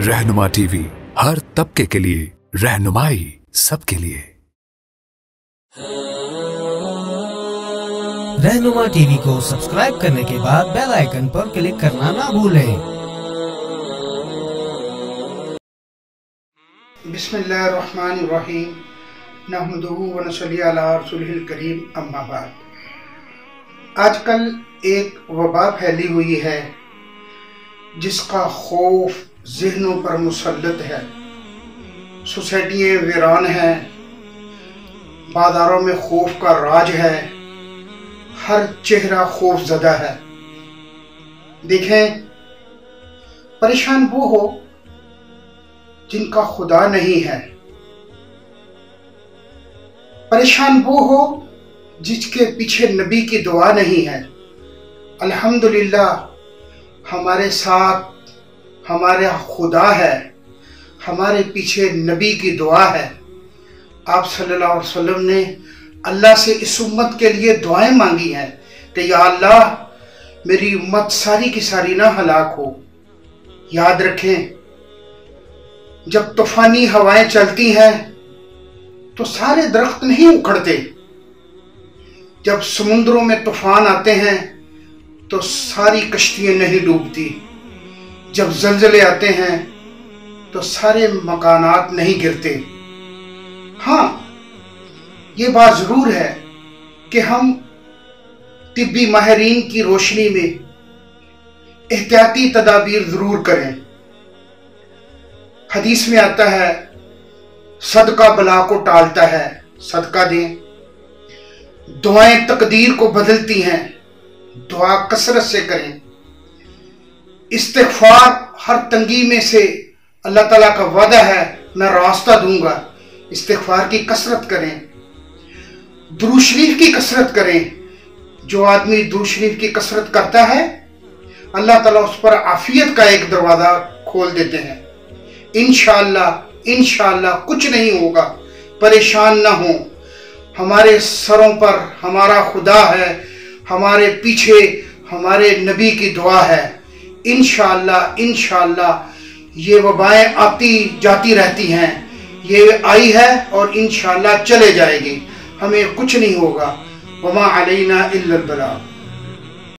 रहनुमा टीवी, हर तबके के लिए रहनुमाई सबके लिए। रहनुमा टीवी को सब्सक्राइब करने के बाद बेल आइकन पर क्लिक करना ना भूलें। बिस्मिल्लाहिर्रहमानिर्रहीम नहमदुहु व नसल्ली अला रसूलिल करीम अम्मा बाद। आजकल एक वबा फैली हुई है जिसका खौफ ज़हनों पर मुसल्लत है। सोसाइटियाँ वीरान हैं, बाज़ारों में खौफ का राज है, हर चेहरा खौफ ज़दा है। देखें, परेशान वो हो जिनका खुदा नहीं है, परेशान वो हो जिसके पीछे नबी की दुआ नहीं है। अल्हम्दुलिल्लाह हमारे साथ हमारा खुदा है, हमारे पीछे नबी की दुआ है। आप सल्लल्लाहु अलैहि वसल्लम ने अल्लाह से इस उम्मत के लिए दुआएं मांगी हैं कि या अल्लाह मेरी उम्मत सारी की सारी ना हलाक हो। याद रखें, जब तूफानी हवाएं चलती हैं तो सारे दरख्त नहीं उखड़ते, जब समुद्रों में तूफान आते हैं तो सारी कश्तियां नहीं डूबती, जब ज़लज़ले आते हैं तो सारे मकानात नहीं गिरते। हाँ, ये बात ज़रूर है कि हम तिब्बी माहिरीन की रोशनी में एहतियाती तदाबीर ज़रूर करें। हदीस में आता है, सदका बला को टालता है, सदका दें। दुआएं तकदीर को बदलती हैं, दुआ कसरत से करें। इस्तिग़फ़ार हर तंगी में से अल्लाह ताला का वादा है, मैं रास्ता दूंगा। इस्तिग़फ़ार की कसरत करें, दुरूद शरीफ की कसरत करें। जो आदमी दुरूद शरीफ की कसरत करता है, अल्लाह ताला उस पर आफियत का एक दरवाज़ा खोल देते हैं। इंशाअल्लाह इंशाअल्लाह कुछ नहीं होगा, परेशान ना हो। हमारे सरों पर हमारा खुदा है, हमारे पीछे हमारे नबी की दुआ है। इंशाअल्लाह इंशाअल्लाह ये वबाएं आती जाती रहती हैं, ये आई है और इंशाअल्लाह चले जाएगी, हमें कुछ नहीं होगा। वमा अलैना इल्लल बलाग।